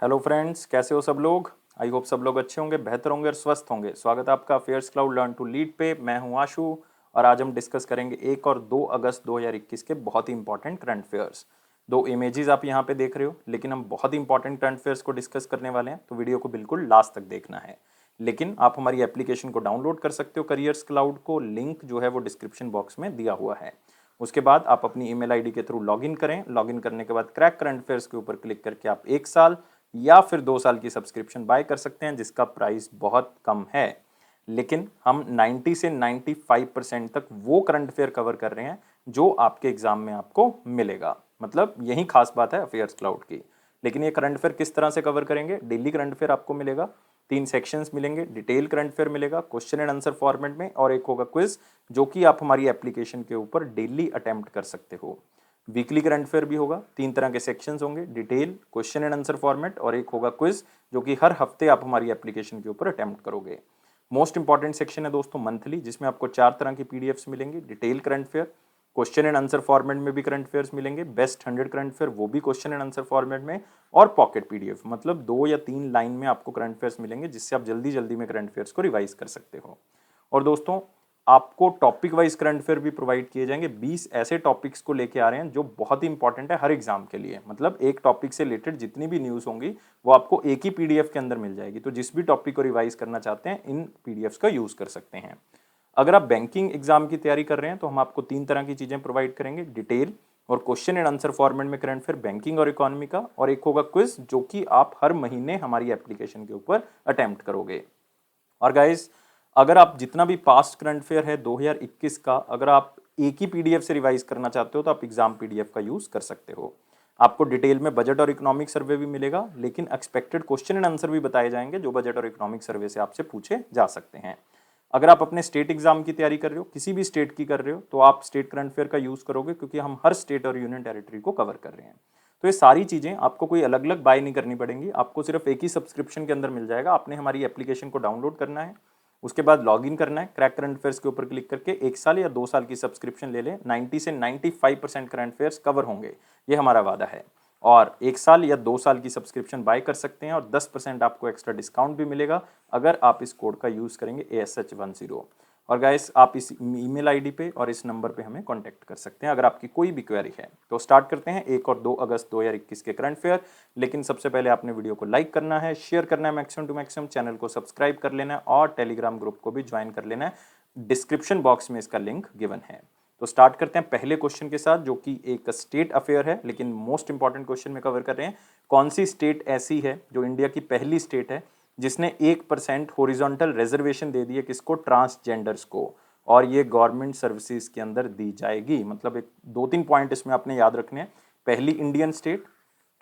Hello friends, कैसे हो सब लोग। आई होप सब लोग अच्छे होंगे, बेहतर होंगे और स्वस्थ होंगे। स्वागत है आपका affairs cloud learn to lead पे। मैं हूं आशु और आज हम डिस्कस करेंगे 1 और 2 अगस्त 2021 के बहुत ही इंपॉर्टेंट करंट अफेयर्स। दो इमेजेस आप यहां पे देख रहे हो, लेकिन हम बहुत ही इंपॉर्टेंट करंट अफेयर्स को डिस्कस करने वाले हैं, तो वीडियो को बिल्कुल लास्ट तक देखना है। लेकिन आप हमारी एप्लीकेशन को डाउनलोड कर सकते हो, करियर्स क्लाउड को, लिंक जो है वो डिस्क्रिप्शन बॉक्स में दिया हुआ है। उसके बाद आप अपनी ईमेल आईडी के थ्रू लॉगिन करें। लॉगिन करने के बाद क्रैक करंट अफेयर्स के ऊपर क्लिक करके आप 1 साल या फिर 2 साल की सब्सक्रिप्शन बाय कर सकते हैं, जिसका प्राइस बहुत कम है। लेकिन हम 90 से 95% तक वो करंट अफेयर कवर कर रहे हैं जो आपके एग्जाम में आपको मिलेगा। मतलब यही खास बात है अफेयर्स क्लाउड की। लेकिन ये करंट अफेयर किस तरह से कवर करेंगे? डेली करंट अफेयर आपको मिलेगा, 3 सेक्शंस मिलेंगे, डिटेल करंट अफेयर मिलेगा क्वेश्चन एंड आंसर फॉर्मेट में, और एक होगा क्विज जो कि आप हमारी एप्लीकेशन के ऊपर डेली अटेम्प्ट कर सकते हो। वीकली करंट अफेयर भी होगा, 3 तरह के सेक्शंस होंगे, detail, question and answer format, और एक होगा क्विज जो कि हर हफ्ते आप हमारी एप्लीकेशन के ऊपर अटेम्प्ट करोगे। मोस्ट इंपॉर्टेंट सेक्शन है दोस्तों मंथली, जिसमें आपको 4 तरह की पीडीएफ्स मिलेंगी। Detail current affair, question and answer format में भी करंट अफेयर्स मिलेंगे, बेस्ट 100 करंट अफेयर वो भी क्वेश्चन एंड आंसर फॉर्मेट में, और पॉकेट पीडीएफ, मतलब 2 या 3 लाइन में आपको करंट अफेयर्स मिलेंगे, जिससे आप जल्दी जल्दी में करंट अफेयर्स को रिवाइज कर सकते हो। और दोस्तों, आपको टॉपिक वाइज करंट अफेयर भी प्रोवाइड किए जाएंगे। 20 ऐसे टॉपिक्स को लेके आ रहे हैं जो बहुत ही इंपॉर्टेंट है हर एग्जाम के लिए। मतलब एक टॉपिक से रिलेटेड जितनी भी न्यूज़ होंगी वो आपको एक ही पीडीएफ के अंदर मिल जाएगी। तो जिस भी टॉपिक को रिवाइज करना चाहते हैं, इन पीडीएफ्स का यूज कर सकते हैं। अगर आप बैंकिंग एग्जाम की तैयारी कर रहे हैं तो हम आपको 3 तरह की चीजें प्रोवाइड करेंगे, डिटेल और क्वेश्चन एंड आंसर फॉर्मेट में करंट अफेयर बैंकिंग और इकोनॉमी का, और एक होगा क्विज जो कि आप हर महीने हमारी एप्लीकेशन के ऊपर अटेम्प्ट करोगे। और गाइस, अगर आप जितना भी पास्ट करंट अफेयर है 2021 का, अगर आप एक ही पीडीएफ से रिवाइज करना चाहते हो तो आप एग्जाम पीडीएफ का यूज कर सकते हो। आपको डिटेल में बजट और इकोनॉमिक सर्वे भी मिलेगा, लेकिन एक्सपेक्टेड क्वेश्चन एंड आंसर भी बताए जाएंगे जो बजट और इकोनॉमिक सर्वे से आपसे पूछे जा सकते हैं। अगर आप अपने स्टेट एग्जाम की तैयारी कर रहे हो, किसी भी स्टेट की कर रहे हो, तो आप स्टेट करंट अफेयर का यूज करोगे, क्योंकि हम हर स्टेट और यूनियन टेरिटरी को कवर कर रहे हैं। तो ये सारी चीजें आपको कोई अलग अलग बाय नहीं करनी पड़ेंगी, आपको सिर्फ एक ही सब्सक्रिप्शन के अंदर मिल जाएगा। आपने हमारी एप्लीकेशन को डाउनलोड करना है, उसके बाद लॉगिन करना है, क्रैक करंट अफेयर्स के ऊपर क्लिक करके 1 साल या 2 साल की सब्सक्रिप्शन ले लें। 90 से 95% करंट अफेयर्स कवर होंगे, ये हमारा वादा है। और 1 साल या 2 साल की सब्सक्रिप्शन बाय कर सकते हैं, और 10% आपको एक्स्ट्रा डिस्काउंट भी मिलेगा अगर आप इस कोड का यूज करेंगे ASH10। और गाइस, आप इस ईमेल आईडी पे और इस नंबर पे हमें कांटेक्ट कर सकते हैं अगर आपकी कोई भी क्वेरी है। तो स्टार्ट करते हैं 1 और 2 अगस्त 2021 के करंट अफेयर। लेकिन सबसे पहले आपने वीडियो को लाइक करना है, शेयर करना है मैक्सिमम टू मैक्सिमम, चैनल को सब्सक्राइब कर लेना है और टेलीग्राम ग्रुप को भी ज्वाइन कर लेना है। डिस्क्रिप्शन बॉक्स में इसका लिंक गिवन है। तो स्टार्ट करते हैं पहले क्वेश्चन के साथ, जो कि एक स्टेट अफेयर है, लेकिन मोस्ट इंपॉर्टेंट क्वेश्चन में कवर कर रहे हैं। कौन सी स्टेट ऐसी है जो इंडिया की पहली स्टेट है जिसने 1% हॉरिजॉन्टल रिजर्वेशन दे दी है, किसको? ट्रांसजेंडर्स को। और ये गवर्नमेंट सर्विसेज के अंदर दी जाएगी। मतलब एक 2-3 पॉइंट इसमें आपने याद रखने हैं। पहली इंडियन स्टेट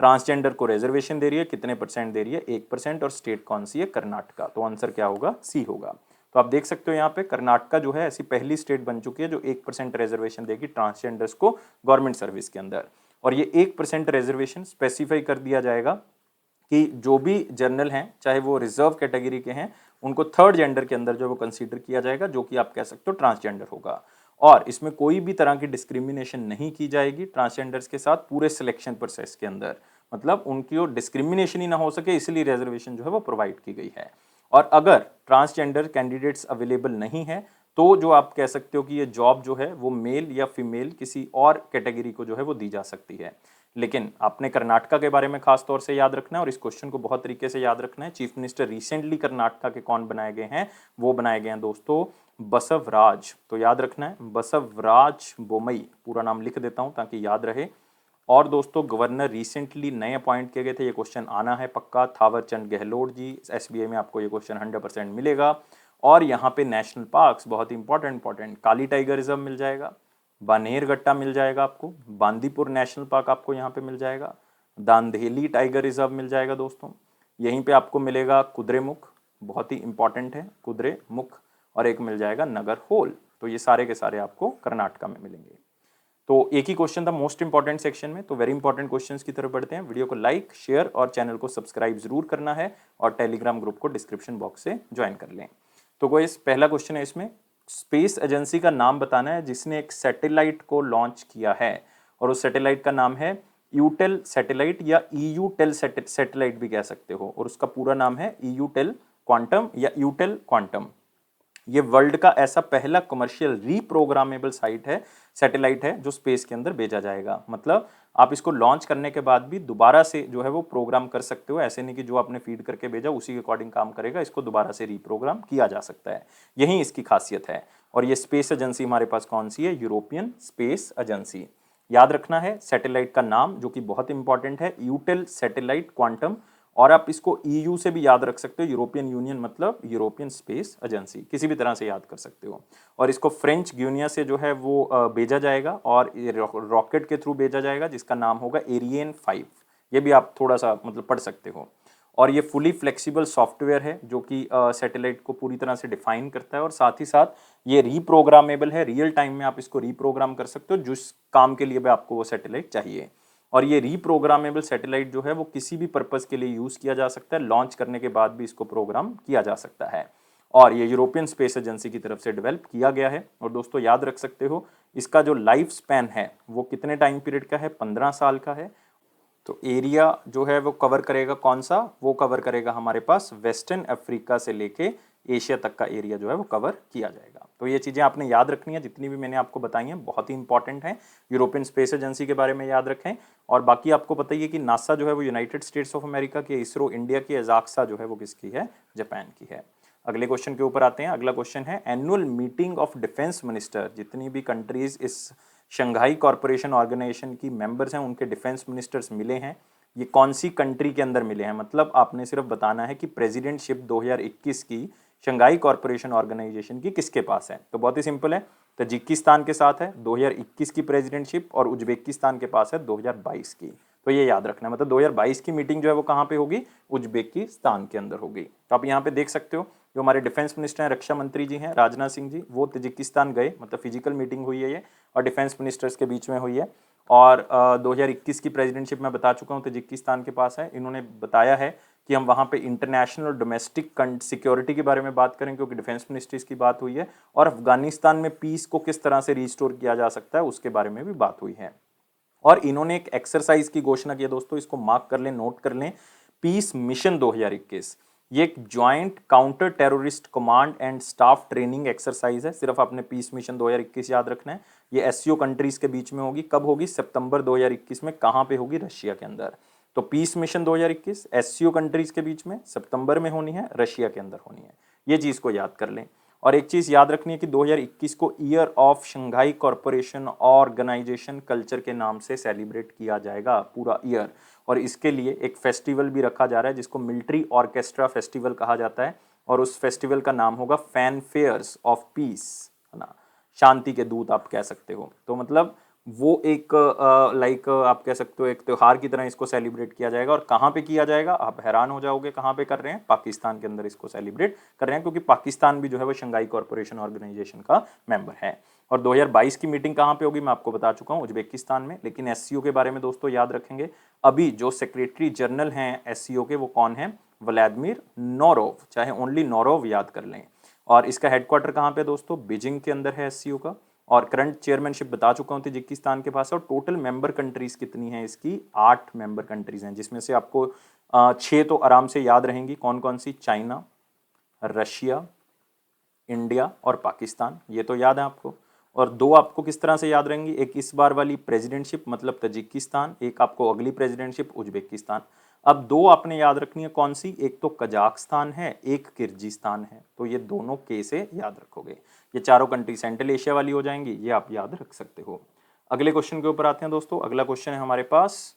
ट्रांसजेंडर को रिजर्वेशन दे रही है, कितने परसेंट दे रही है? 1%। और स्टेट कौन सी है? कर्नाटका। तो आंसर क्या होगा? सी होगा। तो आप देख सकते हो यहाँ पे कर्नाटका जो है ऐसी पहली स्टेट बन चुकी है जो 1% रिजर्वेशन देगी ट्रांसजेंडर्स को गवर्नमेंट सर्विस के अंदर। और ये 1% रिजर्वेशन स्पेसिफाई कर दिया जाएगा कि जो भी जर्नल हैं, चाहे वो रिजर्व कैटेगरी के हैं, उनको थर्ड जेंडर के अंदर जो वो कंसीडर किया जाएगा, जो कि आप कह सकते हो ट्रांसजेंडर होगा। और इसमें कोई भी तरह की डिस्क्रिमिनेशन नहीं की जाएगी ट्रांसजेंडर्स के साथ पूरे सिलेक्शन प्रोसेस के अंदर। मतलब उनकी डिस्क्रिमिनेशन ही ना हो सके, इसलिए रिजर्वेशन जो है वो प्रोवाइड की गई है। और अगर ट्रांसजेंडर कैंडिडेट्स अवेलेबल नहीं है, तो जो आप कह सकते हो कि ये जॉब जो है वो मेल या फीमेल किसी और कैटेगरी को जो है वो दी जा सकती है। लेकिन आपने कर्नाटका के बारे में खास तौर से याद रखना है, और इस क्वेश्चन को बहुत तरीके से याद रखना है। चीफ मिनिस्टर रिसेंटली कर्नाटका के कौन बनाए गए हैं? वो बनाए गए हैं दोस्तों बसवराज। तो याद रखना है बसवराज बोमई, पूरा नाम लिख देता हूं ताकि याद रहे। और दोस्तों, गवर्नर रिसेंटली नए अपॉइंट किए गए थे, ये क्वेश्चन आना है पक्का, थावर चंद गहलोत जी। एसबीआई में आपको ये क्वेश्चन 100% मिलेगा। और यहाँ पे नेशनल पार्क्स बहुत इंपॉर्टेंट, काली टाइगर रिजर्व मिल जाएगा, बानेरगट्टा मिल जाएगा आपको, बांदीपुर नेशनल पार्क आपको यहाँ पे मिल जाएगा, दांधेली टाइगर रिजर्व मिल जाएगा दोस्तों। यहीं पे आपको मिलेगा कुद्रेमुख, बहुत ही इंपॉर्टेंट है कुद्रेमुख, और एक मिल जाएगा नगर होल। तो ये सारे के सारे आपको कर्नाटका में मिलेंगे। तो एक ही क्वेश्चन था मोस्ट इंपॉर्टेंट सेक्शन में। तो वेरी इंपॉर्टेंट क्वेश्चंस की तरफ बढ़ते हैं। वीडियो को लाइक, शेयर और चैनल को सब्सक्राइब जरूर करना है, और टेलीग्राम ग्रुप को डिस्क्रिप्शन बॉक्स से ज्वाइन कर लें। तो कोई पहला क्वेश्चन है, इसमें स्पेस एजेंसी का नाम बताना है जिसने एक सैटेलाइट को लॉन्च किया है, और उस सैटेलाइट का नाम है यूटेल सैटेलाइट या ईयूटेल सैटेलाइट भी कह सकते हो, और उसका पूरा नाम है ईयूटेल क्वांटम या यूटेल क्वांटम। ये वर्ल्ड का ऐसा पहला कमर्शियल रीप्रोग्रामेबल साइट है, सैटेलाइट है, जो स्पेस के अंदर भेजा जाएगा। मतलब आप इसको लॉन्च करने के बाद भी दोबारा से जो है वो प्रोग्राम कर सकते हो, ऐसे नहीं कि जो आपने फीड करके भेजा उसी के अकॉर्डिंग काम करेगा, इसको दोबारा से रीप्रोग्राम किया जा सकता है। यही इसकी खासियत है। और ये स्पेस एजेंसी हमारे पास कौन सी है? European space agency. याद रखना है सैटेलाइट का नाम, जो कि बहुत इंपॉर्टेंट है, यूटेल सैटेलाइट क्वांटम। और आप इसको ईयू से भी याद रख सकते हो, यूरोपियन यूनियन मतलब यूरोपियन स्पेस एजेंसी, किसी भी तरह से याद कर सकते हो। और इसको फ्रेंच ग्यूनिया से जो है वो भेजा जाएगा, और रॉकेट के थ्रू भेजा जाएगा, जिसका नाम होगा एरियन 5। ये भी आप थोड़ा सा मतलब पढ़ सकते हो। और ये फुली फ्लेक्सिबल सॉफ्टवेयर है, जो कि सैटेलाइट को पूरी तरह से डिफाइन करता है, और साथ ही साथ ये रीप्रोग्रामेबल है, रियल टाइम में आप इसको रीप्रोग्राम कर सकते हो जिस काम के लिए भी आपको वो सैटेलाइट चाहिए। और ये रीप्रोग्रामेबल सैटेलाइट जो है वो किसी भी पर्पस के लिए यूज किया जा सकता है, लॉन्च करने के बाद भी इसको प्रोग्राम किया जा सकता है। और ये यूरोपियन स्पेस एजेंसी की तरफ से डेवलप किया गया है। और दोस्तों याद रख सकते हो, इसका जो लाइफ स्पैन है वो कितने टाइम पीरियड का है? 15 साल का है। तो एरिया जो है वो कवर करेगा कौन सा? वो कवर करेगा हमारे पास वेस्टर्न अफ्रीका से लेके एशिया तक का एरिया जो है वो कवर किया जाएगा। तो ये चीज़ें आपने याद रखनी है, जितनी भी मैंने आपको बताई हैं बहुत ही इंपॉर्टेंट हैं। यूरोपियन स्पेस एजेंसी के बारे में याद रखें। और बाकी आपको पता ही है कि नासा जो है वो यूनाइटेड स्टेट्स ऑफ अमेरिका की, इसरो इंडिया की, एजाक्सा जो है वो किसकी है? जापान की है। अगले क्वेश्चन के ऊपर आते हैं। अगला क्वेश्चन है annual meeting of defence minister. जितनी भी कंट्रीज इस शंघाई कॉरपोरेशन ऑर्गेनाइजेशन की मेंबर्स हैं, उनके डिफेंस मिनिस्टर्स मिले हैं। ये कौन सी कंट्री के अंदर मिले हैं? मतलब आपने सिर्फ बताना है कि प्रेसिडेंटशिप 2021 की शंघाई कॉरपोरेशन ऑर्गेनाइजेशन की किसके पास है। तो बहुत ही सिंपल है, तजिकिस्तान के साथ है 2021 की प्रेसिडेंटशिप, और उज्बेकिस्तान के पास है 2022 की। तो ये याद रखना है, मतलब 2022 की मीटिंग जो है वो कहाँ पे होगी? उज्बेकिस्तान के अंदर होगी। तो आप यहाँ पे देख सकते हो, जो हमारे डिफेंस मिनिस्टर हैं, रक्षा मंत्री जी हैं राजनाथ सिंह जी, वो तजिकिस्तान गए, मतलब फिजिकल मीटिंग हुई है ये, और डिफेंस मिनिस्टर्स के बीच में हुई है। और 2021 की प्रेसिडेंटशिप मैं बता चुका हूँ तजिकिस्तान के पास है। इन्होंने बताया है कि हम वहाँ पे इंटरनेशनल और डोमेस्टिक सिक्योरिटी के बारे में बात करें, क्योंकि डिफेंस मिनिस्ट्रीज की बात हुई है, और अफगानिस्तान में पीस को किस तरह से रिस्टोर किया जा सकता है उसके बारे में भी बात हुई है। और इन्होंने एक एक्सरसाइज की घोषणा की है दोस्तों, इसको मार्क कर लें, नोट कर लें, पीस मिशन 2021। ये एक joint counter terrorist command and staff training exercise है। सिर्फ आपने पीस मिशन 2021 याद रखना है। ये एससीओ कंट्रीज के बीच में होगी। कब होगी? सितंबर 2021 में। कहां पे होगी? रशिया के अंदर। तो पीस मिशन 2021 एससीओ कंट्रीज के बीच में सितंबर में होनी है, रशिया के अंदर होनी है। ये चीज को याद कर लें। और एक चीज याद रखनी है कि 2021 को year of Shanghai corporation organisation culture के नाम से सेलिब्रेट किया जाएगा पूरा ईयर। और इसके लिए एक फेस्टिवल भी रखा जा रहा है, जिसको मिलिट्री ऑर्केस्ट्रा फेस्टिवल कहा जाता है। और उस फेस्टिवल का नाम होगा फैनफेयर्स ऑफ पीस, है ना, शांति के दूत आप कह सकते हो। तो मतलब वो एक लाइक आप कह सकते हो एक त्योहार की तरह इसको सेलिब्रेट किया जाएगा। और कहाँ पे किया जाएगा? आप हैरान हो जाओगे, कहाँ पे कर रहे हैं? पाकिस्तान के अंदर इसको सेलिब्रेट कर रहे हैं, क्योंकि पाकिस्तान भी जो है वो शंघाई कॉरपोरेशन ऑर्गेनाइजेशन का मेंबर है। और 2022 की मीटिंग कहाँ पे होगी मैं आपको बता चुका हूँ, उज्बेकिस्तान में। लेकिन एससीओ के बारे में दोस्तों याद रखेंगे, अभी जो सेक्रेटरी जनरल हैं एससीओ के, वो कौन है? Vladimir Norov. चाहे ओनली नोरोव याद कर लें। और इसका हेडक्वार्टर कहाँ पे दोस्तों? बीजिंग के अंदर है एससीओ का। और करंट चेयरमैनशिप बता चुका हूँ तजिकिस्तान के पास। और टोटल मेंबर कंट्रीज कितनी हैं इसकी? 8 मेंबर कंट्रीज हैं, जिसमें से आपको 6 तो आराम से याद रहेंगी। कौन कौन सी? चाइना, रशिया, इंडिया और पाकिस्तान, ये तो याद है आपको। और 2 आपको किस तरह से याद रहेंगी? एक इस बार वाली प्रेसिडेंटशिप मतलब तजिकिस्तान, एक आपको अगली प्रेसिडेंटशिप उज्बेकिस्तान। अब 2 आपने याद रखनी है, कौन सी? एक तो कजाकिस्तान है, एक किर्गिस्तान है। तो ये दोनों के से याद रखोगे। ये चारों कंट्री सेंट्रल एशिया वाली हो जाएंगी, ये आप याद रख सकते हो। अगले क्वेश्चन के ऊपर आते हैं दोस्तों। अगला क्वेश्चन है हमारे पास,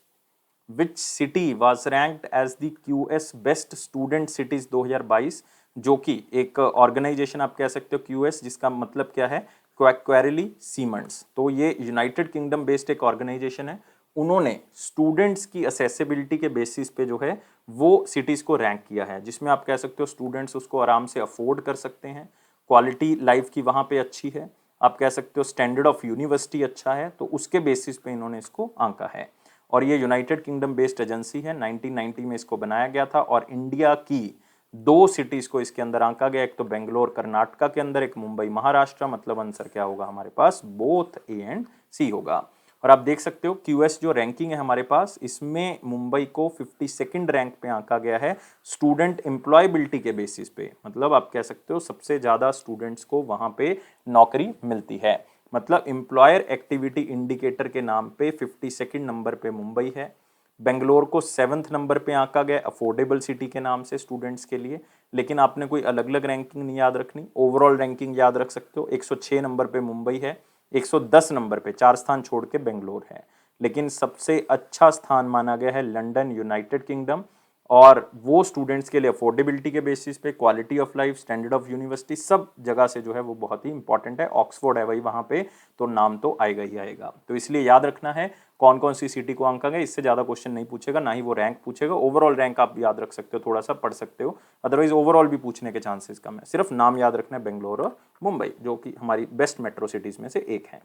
which city was ranked as the QS best student cities 2022, जो कि एक ऑर्गेनाइजेशन आप कह सकते हो क्यूएस, जिसका मतलब क्या है? क्वैक्वेरली सीमेंट्स। तो ये यूनाइटेड किंगडम बेस्ड एक ऑर्गेनाइजेशन है। उन्होंने स्टूडेंट्स की असेसिबिलिटी के बेसिस पे जो है वो सिटीज को रैंक किया है, जिसमें आप कह सकते हो स्टूडेंट्स उसको आराम से अफोर्ड कर सकते हैं, क्वालिटी लाइफ की वहाँ पे अच्छी है, आप कह सकते हो स्टैंडर्ड ऑफ यूनिवर्सिटी अच्छा है। तो उसके बेसिस पे इन्होंने इसको आंका है। और ये यूनाइटेड किंगडम बेस्ड एजेंसी है, 1990 में इसको बनाया गया था। और इंडिया की 2 सिटीज को इसके अंदर आंका गया, एक तो बेंगलोर कर्नाटका के अंदर, एक मुंबई महाराष्ट्र। मतलब आंसर क्या होगा हमारे पास? बोथ ए एंड सी होगा। और आप देख सकते हो क्यूएस जो रैंकिंग है हमारे पास, इसमें मुंबई को 52nd रैंक पे आंका गया है स्टूडेंट एम्प्लॉयबिलिटी के बेसिस पे। मतलब आप कह सकते हो सबसे ज़्यादा स्टूडेंट्स को वहाँ पे नौकरी मिलती है। मतलब एम्प्लॉयर एक्टिविटी इंडिकेटर के नाम पे 52nd नंबर पे मुंबई है। बेंगलोर को 7th नंबर पे आंका गया अफोर्डेबल सिटी के नाम से स्टूडेंट्स के लिए। लेकिन आपने कोई अलग अलग रैंकिंग नहीं याद रखनी, ओवरऑल रैंकिंग याद रख सकते हो। 106 नंबर पे मुंबई है, 110 नंबर पे, 4 स्थान छोड़ के बेंगलोर है। लेकिन सबसे अच्छा स्थान माना गया है लंदन, यूनाइटेड किंगडम। और वो स्टूडेंट्स के लिए अफोर्डेबिलिटी के बेसिस पे, quality of life, standard of university, सब जगह से जो है वो बहुत ही इंपॉर्टेंट है। ऑक्सफोर्ड है भाई वहाँ पे, तो नाम तो आएगा ही आएगा। तो इसलिए याद रखना है कौन कौन सी सिटी को आंका गया। इससे ज़्यादा क्वेश्चन नहीं पूछेगा, ना ही वो रैंक पूछेगा। ओवरऑल रैंक आप याद रख सकते हो, थोड़ा सा पढ़ सकते हो, अदरवाइज ओवरऑल भी पूछने के चांसेस कम है। सिर्फ नाम याद रखना है, बेंगलोर और मुंबई, जो कि हमारी बेस्ट मेट्रो सिटीज़ में से एक है।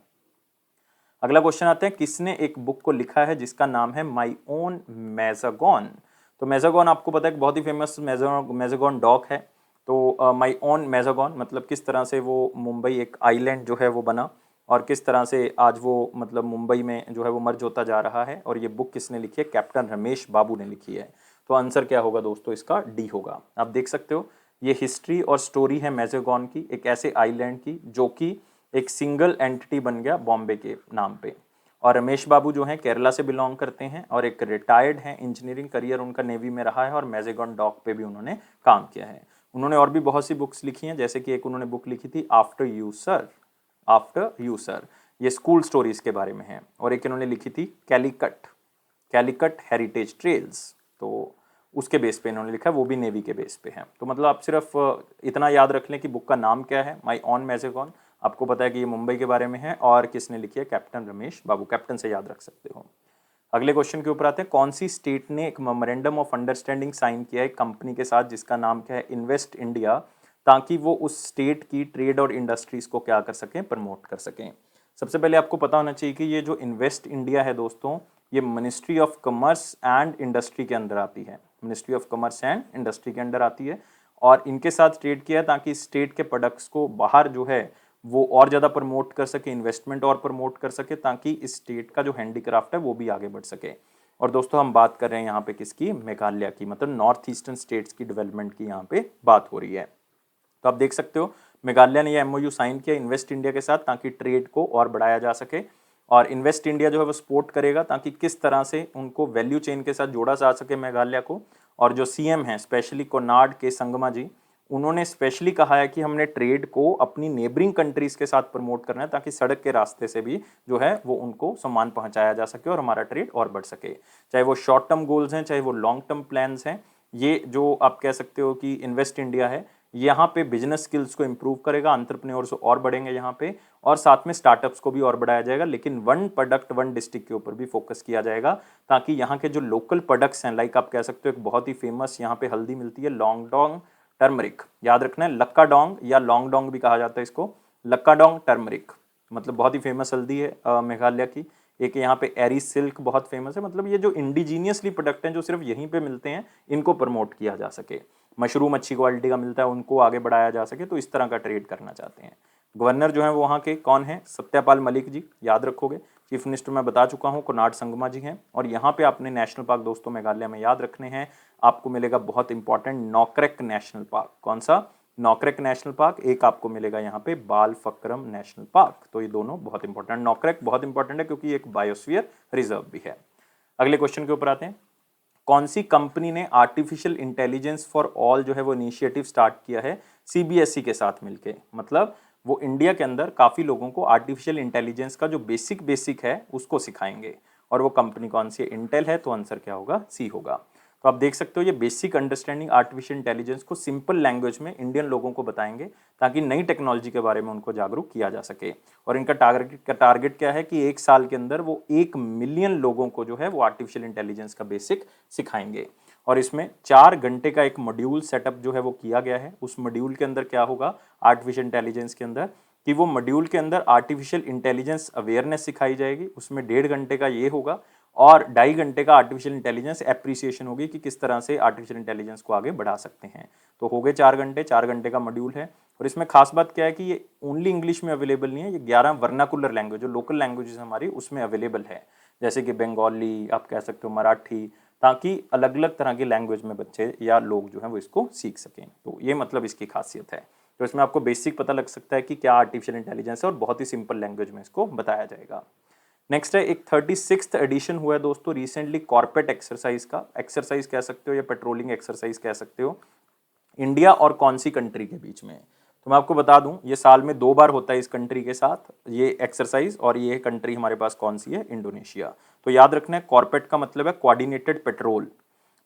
अगला क्वेश्चन आते हैं, किसने एक बुक को लिखा है जिसका नाम है माई ओन मैजागॉन। तो मैजागॉन आपको पता है कि बहुत ही फेमस मैजागॉन डॉग है। तो माई ओन मैजागॉन मतलब किस तरह से वो मुंबई एक आइलैंड जो है वो बना, और किस तरह से आज वो मतलब मुंबई में जो है वो मर्ज होता जा रहा है। और ये बुक किसने लिखी है? कैप्टन रमेश बाबू ने लिखी है। तो आंसर क्या होगा दोस्तों? इसका डी होगा। आप देख सकते हो ये हिस्ट्री और स्टोरी है मैजागॉन की, एक ऐसे आइलैंड की जो कि एक सिंगल एंटिटी बन गया बॉम्बे के नाम पे। और रमेश बाबू जो हैं केरला से बिलोंग करते हैं, और एक रिटायर्ड हैं, इंजीनियरिंग करियर उनका नेवी में रहा है, और मैजेगॉन डॉक पे भी उन्होंने काम किया है। उन्होंने और भी बहुत सी बुक्स लिखी हैं, जैसे कि एक उन्होंने बुक लिखी थी after you sir, after you sir, ये स्कूल स्टोरीज के बारे में है। और एक इन्होंने लिखी थी कैलिकट, कैलिकट हेरिटेज ट्रेल्स, तो उसके बेस पे इन्होंने लिखा है, वो भी नेवी के बेस पे है। तो मतलब आप सिर्फ इतना याद रख लें कि बुक का नाम क्या है, माई ऑन मैजेगॉन। आपको पता है कि ये मुंबई के बारे में है, और किसने लिखी है? कैप्टन रमेश बाबू। कैप्टन से याद रख सकते हो। अगले क्वेश्चन के ऊपर आते हैं, कौन सी स्टेट ने एक मेमोरेंडम ऑफ अंडरस्टैंडिंग साइन किया है कंपनी के साथ जिसका नाम क्या है? इन्वेस्ट इंडिया, ताकि वो उस स्टेट की ट्रेड और इंडस्ट्रीज को क्या कर सकें? प्रमोट कर सकें। सबसे पहले आपको पता होना चाहिए कि ये जो इन्वेस्ट इंडिया है दोस्तों, ये ministry of commerce and industry के अंदर आती है। Ministry of commerce and industry के अंदर आती है, और इनके साथ ट्रेड किया है ताकि स्टेट के प्रोडक्ट्स को बाहर जो है वो और ज़्यादा प्रमोट कर सके, इन्वेस्टमेंट और प्रमोट कर सके, ताकि इस स्टेट का जो हैंडीक्राफ्ट है वो भी आगे बढ़ सके। और दोस्तों हम बात कर रहे हैं यहाँ पे किसकी? मेघालय की, मतलब नॉर्थ ईस्टर्न स्टेट्स की डेवलपमेंट की यहाँ पे बात हो रही है। तो आप देख सकते हो मेघालय ने यह एमओयू साइन किया इन्वेस्ट इंडिया के साथ, ताकि ट्रेड को और बढ़ाया जा सके। और इन्वेस्ट इंडिया जो है वो सपोर्ट करेगा ताकि किस तरह से उनको वैल्यू चेन के साथ जोड़ा जा सके मेघालय को। और जो सीएम हैं स्पेशली कोनार्ड के संगमा जी, उन्होंने स्पेशली कहा है कि हमने ट्रेड को अपनी नेबरिंग कंट्रीज के साथ प्रमोट करना है, ताकि सड़क के रास्ते से भी जो है वो उनको सामान पहुंचाया जा सके और हमारा ट्रेड और बढ़ सके। चाहे वो शॉर्ट टर्म गोल्स हैं, चाहे वो लॉन्ग टर्म प्लान्स हैं, ये जो आप कह सकते हो कि इन्वेस्ट इंडिया है, यहाँ पे बिजनेस स्किल्स को इंप्रूव करेगा, एंटरप्रेन्योर्स और बढ़ेंगे यहाँ पे, और साथ में स्टार्टअप्स को भी और बढ़ाया जाएगा। लेकिन वन प्रोडक्ट वन डिस्ट्रिक्ट के ऊपर भी फोकस किया जाएगा, ताकि यहाँ के जो लोकल प्रोडक्ट्स हैं, लाइक आप कह सकते हो एक बहुत ही फेमस यहाँ पे हल्दी मिलती है लॉन्गडोंग टर्मरिक, याद रखना है, लक्का डोंग या लॉन्ग डोंग भी कहा जाता है इसको, लक्का डोंग टर्मरिक, मतलब बहुत ही फेमस हल्दी है मेघालय की। एक यहाँ पे एरी सिल्क बहुत फेमस है। मतलब ये जो इंडिजीनियसली प्रोडक्ट हैं जो सिर्फ यहीं पे मिलते हैं, इनको प्रमोट किया जा सके। मशरूम अच्छी क्वालिटी का मिलता है, उनको आगे बढ़ाया जा सके, तो इस तरह का ट्रेड करना चाहते हैं। गवर्नर जो है वो वहाँ के कौन है? सत्यपाल मलिक जी, याद रखोगे। चीफ मिनिस्टर मैं बता चुका हूँ, कोनार्ड संगमा जी हैं। और यहाँ पे आपने नेशनल पार्क दोस्तों मेघालय में याद रखने हैं, आपको मिलेगा बहुत इंपॉर्टेंट नौकरेक नेशनल पार्क। कौन सा? नौकरेक नेशनल पार्क। एक आपको मिलेगा यहाँ पे बाल फक्रम नेशनल पार्क। तो ये दोनों बहुत इंपॉर्टेंट, नौकरेक बहुत इंपॉर्टेंट है क्योंकि एक बायोस्फीयर रिजर्व भी है। अगले क्वेश्चन के ऊपर आते हैं, कौन सी कंपनी ने आर्टिफिशियल इंटेलिजेंस फॉर ऑल जो है वो इनिशिएटिव स्टार्ट किया है सीबीएसई के साथ मिलके? मतलब वो इंडिया के अंदर काफ़ी लोगों को आर्टिफिशियल इंटेलिजेंस का जो बेसिक है उसको सिखाएंगे। और वो कंपनी कौन सी है? इंटेल है। तो आंसर क्या होगा? सी होगा। तो आप देख सकते हो ये बेसिक अंडरस्टैंडिंग आर्टिफिशियल इंटेलिजेंस को सिंपल लैंग्वेज में इंडियन लोगों को बताएंगे, ताकि नई टेक्नोलॉजी के बारे में उनको जागरूक किया जा सके। और इनका टारगेट क्या है कि एक साल के अंदर वो 1 मिलियन लोगों को जो है वो आर्टिफिशियल इंटेलिजेंस का बेसिक सिखाएंगे। और इसमें 4 घंटे का एक मॉड्यूल सेटअप जो है वो किया गया है। उस मॉड्यूल के अंदर क्या होगा आर्टिफिशियल इंटेलिजेंस के अंदर, कि वो मॉड्यूल के अंदर आर्टिफिशियल इंटेलिजेंस अवेयरनेस सिखाई जाएगी, उसमें 1.5 घंटे का ये होगा। और 2.5 घंटे का आर्टिफिशियल इंटेलिजेंस एप्रिसिएशन होगी कि किस तरह से आर्टिफिशियल इंटेलिजेंस को आगे बढ़ा सकते हैं। तो हो गए 4 घंटे, 4 घंटे का मॉड्यूल है। और इसमें खास बात क्या है कि ये ओनली इंग्लिश में अवेलेबल नहीं है, ये 11 वर्नाकुलर लैंग्वेज जो लोकल लैंग्वेजेस हमारी उसमें अवेलेबल है, जैसे कि बंगाली, आप कह सकते हो मराठी, ताकि अलग अलग तरह के लैंग्वेज में बच्चे या लोग जो हैं वो इसको सीख सकें। तो ये मतलब इसकी खासियत है। तो इसमें आपको बेसिक पता लग सकता है कि क्या आर्टिफिशियल इंटेलिजेंस है और बहुत ही सिंपल लैंग्वेज में इसको बताया जाएगा। नेक्स्ट है एक 36th एडिशन हुआ है दोस्तों रिसेंटली कॉर्पेट एक्सरसाइज का। एक्सरसाइज कह सकते हो या पेट्रोलिंग एक्सरसाइज कह सकते हो, इंडिया और कौन सी कंट्री के बीच में। तो मैं आपको बता दूं ये साल में 2 बार होता है इस कंट्री के साथ ये एक्सरसाइज, और ये कंट्री हमारे पास कौन सी है, इंडोनेशिया। तो याद रखना है कॉर्पेट का मतलब है कोऑर्डिनेटेड पेट्रोल,